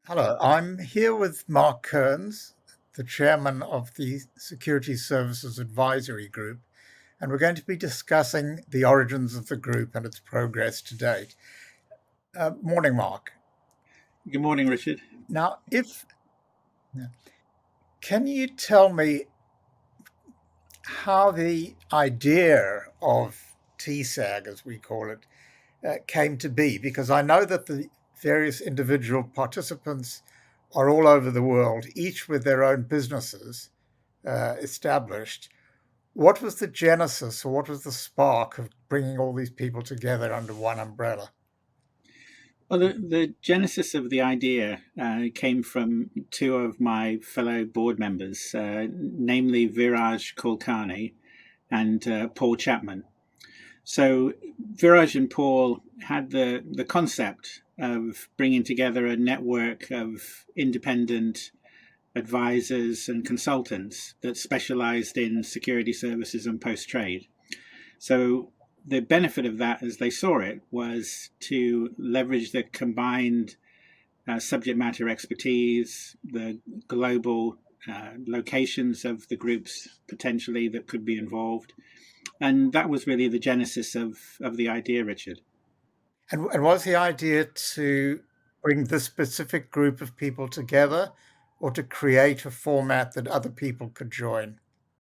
Hello, I'm here with Mark Kerns, the chairman of the Security Services Advisory Group, and we're going to be discussing the origins of the group and its progress to date. Morning, Mark. Good morning, Richard. Now, if can you tell me how the idea of TSAG, as we call it, came to be? Because I know that the various individual participants are all over the world, each with their own businesses established. What was the genesis or what was the spark of bringing all these people together under one umbrella? Well, the genesis of the idea came from two of my fellow board members, namely Viraj Kulkarni and Paul Chapman. So Viraj and Paul had the concept of bringing together a network of independent advisors and consultants that specialized in security services and post-trade. So the benefit of that, as they saw it, was to leverage the combined subject matter expertise, the global locations of the groups potentially that could be involved. And that was really the genesis of the idea, Richard. And was the idea to bring this specific group of people together or to create a format that other people could join?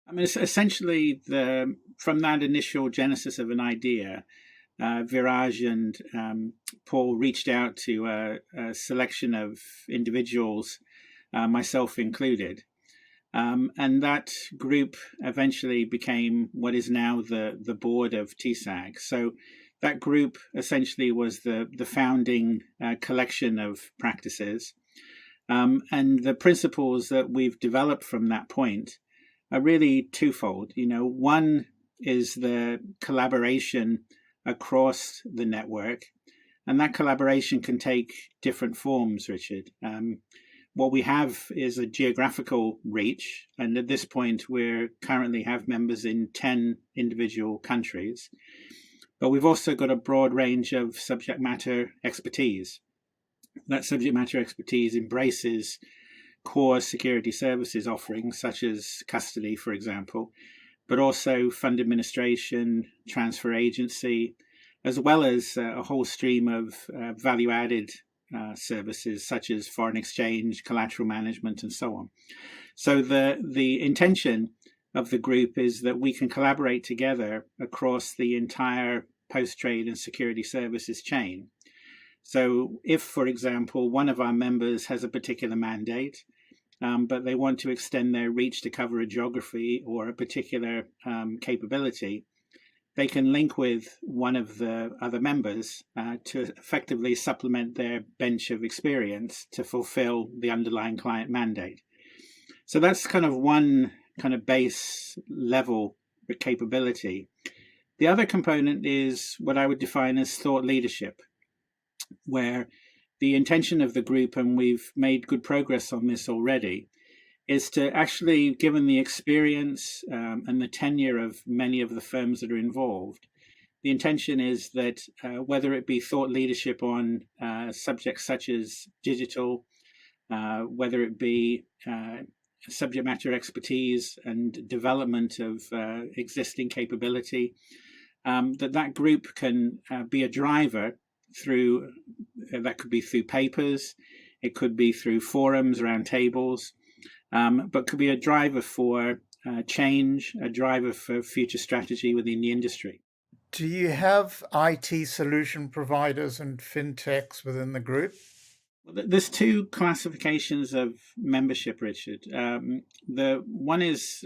I mean, it's essentially from that initial genesis of an idea, Viraj and Paul reached out to a selection of individuals, myself included. And that group eventually became what is now the board of TSAG. So that group essentially was the founding collection of practices. And the principles that we've developed from that point are really twofold. One is the collaboration across the network, and that collaboration can take different forms, Richard. What we have is a geographical reach, and at this point, we currently have members in 10 individual countries. But we've also got a broad range of subject matter expertise. That subject matter expertise embraces core security services offerings, such as custody, for example, but also fund administration, transfer agency, as well as a whole stream of value-added services such as foreign exchange, collateral management, and so on. So the intention of the group is that we can collaborate together across the entire post-trade and security services chain. So if, for example, one of our members has a particular mandate, but they want to extend their reach to cover a geography or a particular capability, they can link with one of the other members to effectively supplement their bench of experience to fulfill the underlying client mandate. So that's kind of one kind of base level capability. The other component is what I would define as thought leadership, where the intention of the group, and we've made good progress on this already, is to actually, given the experience and the tenure of many of the firms that are involved, the intention is that whether it be thought leadership on subjects such as digital, whether it be subject matter expertise and development of existing capability, that group can be a driver through, that could be through papers, it could be through forums, round tables, but could be a driver for change, a driver for future strategy within the industry. Do you have IT solution providers and fintechs within the group? Well, there's two classifications of membership, Richard. The one is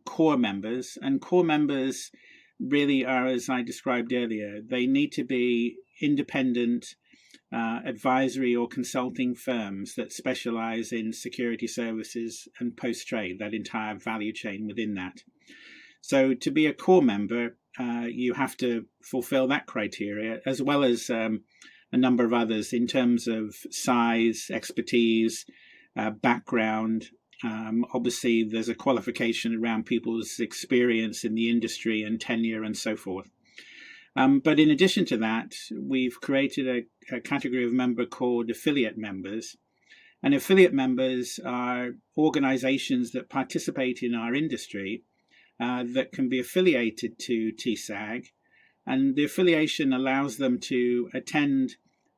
core members, and core members really are, as I described earlier, they need to be independent advisory or consulting firms that specialize in security services and post-trade, that entire value chain within that. So to be a core member, you have to fulfill that criteria, as well as a number of others in terms of size, expertise, background. Obviously, there's a qualification around people's experience in the industry and tenure and so forth. But in addition to that, we've created a category of member called affiliate members. And affiliate members are organizations that participate in our industry that can be affiliated to TSAG. And the affiliation allows them to attend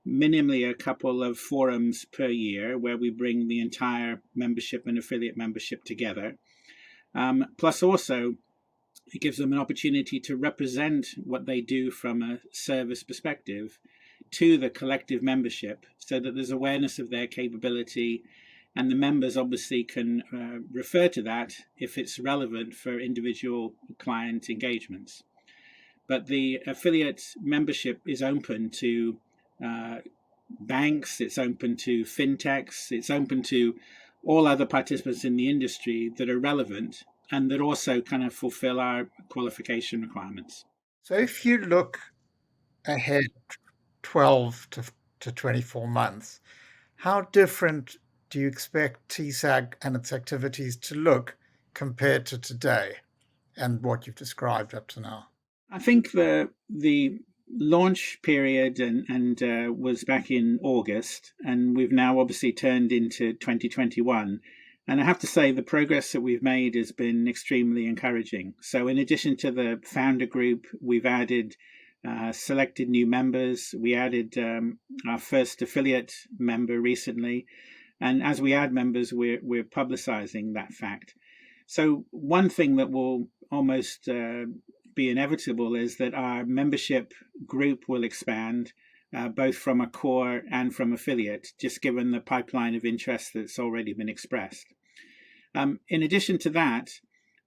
minimally a couple of forums per year where we bring the entire membership and affiliate membership together. Plus also, it gives them an opportunity to represent what they do from a service perspective to the collective membership so that there's awareness of their capability, and the members obviously can refer to that if it's relevant for individual client engagements. But the affiliate membership is open to banks, it's open to fintechs, it's open to all other participants in the industry that are relevant and that also kind of fulfill our qualification requirements. So if you look ahead 12 to 24 months, how different do you expect TSAG and its activities to look compared to today and what you've described up to now? I think the launch period and was back in August, and we've now obviously turned into 2021. And I have to say, the progress that we've made has been extremely encouraging. So, in addition to the founder group, we've added selected new members. We added our first affiliate member recently. And as we add members, we're publicizing that fact. So, one thing that will almost be inevitable is that our membership group will expand, both from a core and from affiliate, just given the pipeline of interest that's already been expressed. In addition to that,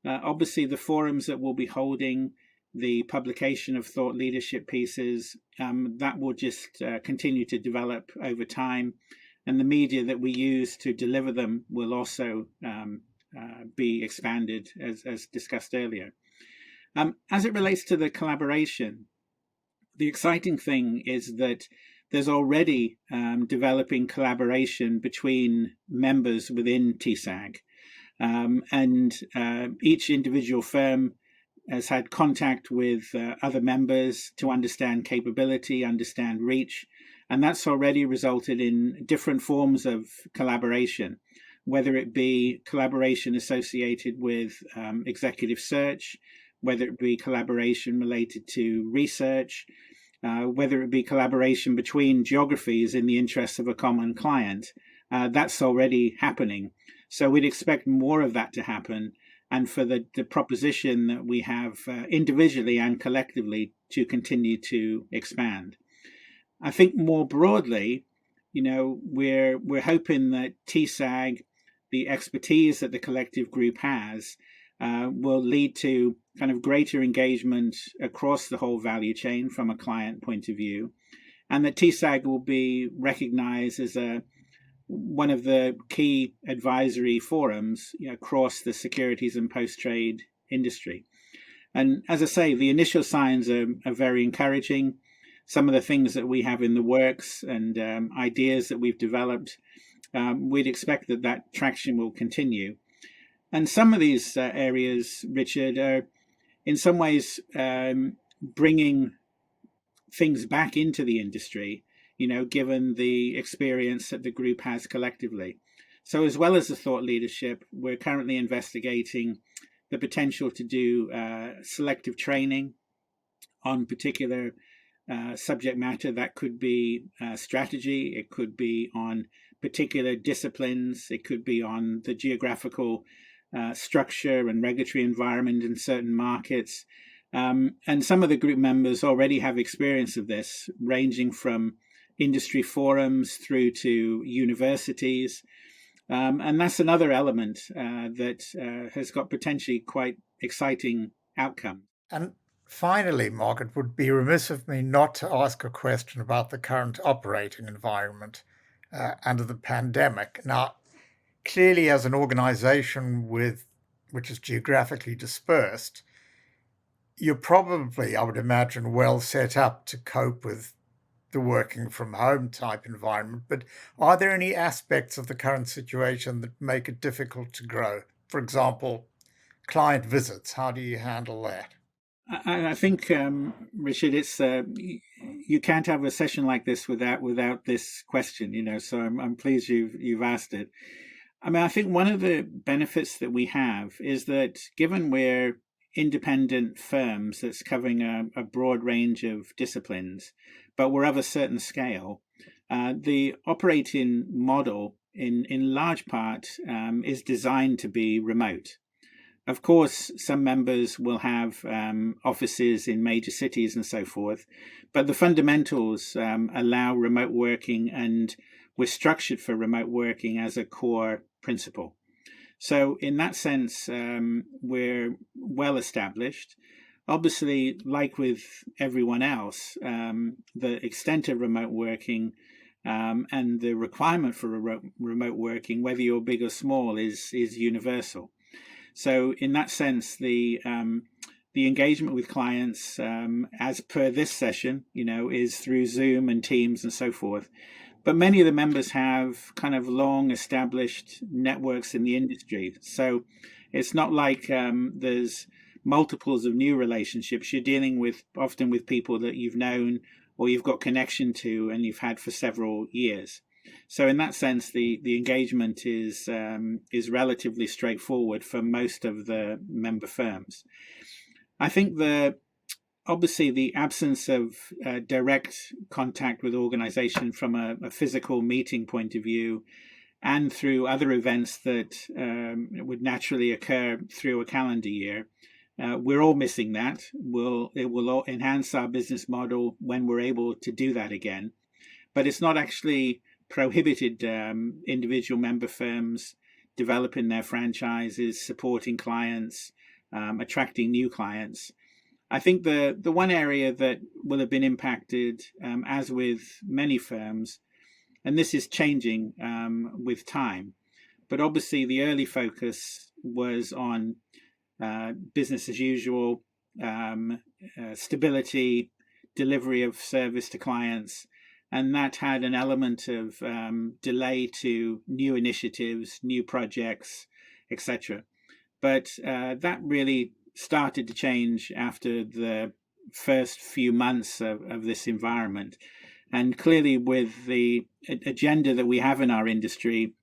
obviously the forums that we'll be holding, the publication of thought leadership pieces, that will just continue to develop over time. And the media that we use to deliver them will also be expanded, as discussed earlier. As it relates to the collaboration, the exciting thing is that there's already developing collaboration between members within TSAG. And each individual firm has had contact with other members to understand capability, understand reach, and that's already resulted in different forms of collaboration, whether it be collaboration associated with executive search, whether it be collaboration related to research, whether it be collaboration between geographies in the interests of a common client. That's already happening. So we'd expect more of that to happen, and for the proposition that we have individually and collectively to continue to expand. I think more broadly, we're hoping that TSAG, the expertise that the collective group has, will lead to kind of greater engagement across the whole value chain from a client point of view, and that TSAG will be recognized as one of the key advisory forums across the securities and post-trade industry. And as I say, the initial signs are very encouraging. Some of the things that we have in the works and ideas that we've developed, we'd expect that traction will continue. And some of these areas, Richard, are in some ways bringing things back into the industry, given the experience that the group has collectively. So as well as the thought leadership, we're currently investigating the potential to do selective training on particular subject matter. That could be strategy, it could be on particular disciplines, it could be on the geographical structure and regulatory environment in certain markets. And some of the group members already have experience of this, ranging from industry forums through to universities. And that's another element that has got potentially quite exciting outcomes. And finally, Mark, it would be remiss of me not to ask a question about the current operating environment under the pandemic. Now, clearly, as an organization which is geographically dispersed, you're probably, I would imagine, well set up to cope with the working from home type environment. But are there any aspects of the current situation that make it difficult to grow? For example, client visits, how do you handle that? I think, Richard, it's you can't have a session like this without this question. So I'm pleased you've asked it. I mean, I think one of the benefits that we have is that given we're independent firms that's covering a broad range of disciplines, but we're of a certain scale, the operating model in large part is designed to be remote. Of course, some members will have offices in major cities and so forth, but the fundamentals allow remote working, and we're structured for remote working as a core principle. So, in that sense, we're well established. Obviously, like with everyone else, the extent of remote working and the requirement for remote working, whether you're big or small, is universal. So in that sense, the engagement with clients, as per this session, is through Zoom and Teams and so forth. But many of the members have kind of long established networks in the industry. So it's not like there's multiples of new relationships. You're dealing with often with people that you've known or you've got connection to and you've had for several years. So in that sense, the engagement is relatively straightforward for most of the member firms. I think obviously the absence of direct contact with organization from a physical meeting point of view and through other events that would naturally occur through a calendar year, we're all missing that. It will enhance our business model when we're able to do that again. But it's not actually prohibited individual member firms developing their franchises, supporting clients, attracting new clients. I think the one area that will have been impacted, as with many firms, and this is changing with time, but obviously the early focus was on business as usual, stability, delivery of service to clients, and that had an element of delay to new initiatives, new projects, etc. But that really started to change after the first few months of this environment. And clearly, with the agenda that we have in our industry,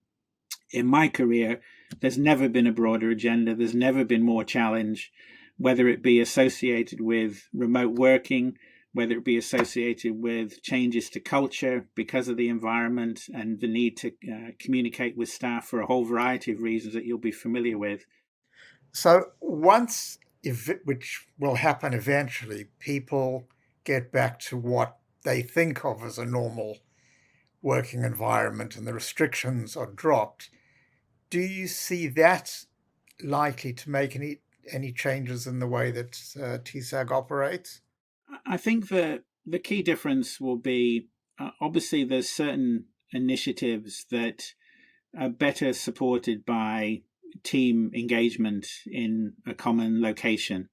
in my career, there's never been a broader agenda. There's never been more challenge, whether it be associated with remote working, whether it be associated with changes to culture because of the environment and the need to communicate with staff for a whole variety of reasons that you'll be familiar with. So once, which will happen eventually, people get back to what they think of as a normal working environment and the restrictions are dropped, do you see that likely to make any changes in the way that TSAG operates? I think the key difference will be obviously there's certain initiatives that are better supported by team engagement in a common location,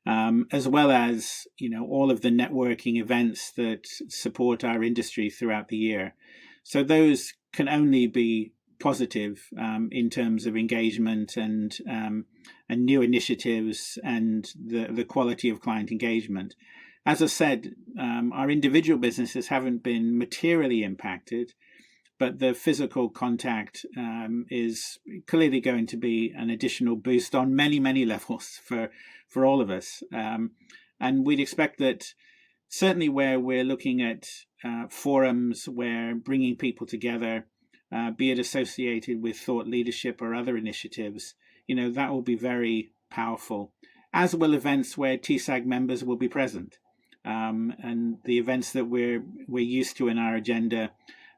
as well as all of the networking events that support our industry throughout the year. So those can only be positive in terms of engagement and new initiatives and the quality of client engagement. As I said, our individual businesses haven't been materially impacted, but the physical contact is clearly going to be an additional boost on many, many levels for all of us. And we'd expect that certainly where we're looking at forums where bringing people together, be it associated with thought leadership or other initiatives, that will be very powerful, as will events where TSAG members will be present. And the events that we're used to in our agenda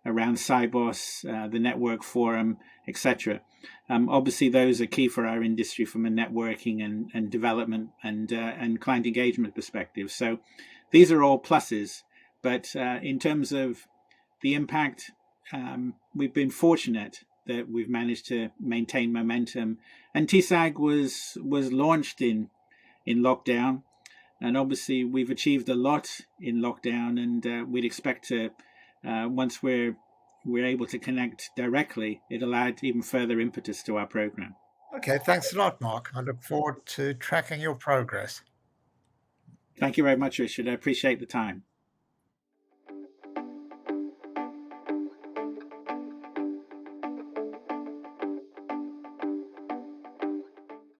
around CYBOS, the network forum, etc. Obviously, those are key for our industry from a networking and development and client engagement perspective. So these are all pluses. But in terms of the impact, we've been fortunate that we've managed to maintain momentum. And TSAG was launched in lockdown. And obviously, we've achieved a lot in lockdown, and we'd expect to, once we're able to connect directly, it'll add even further impetus to our program. Okay, thanks a lot, Mark. I look forward to tracking your progress. Thank you very much, Richard. I appreciate the time.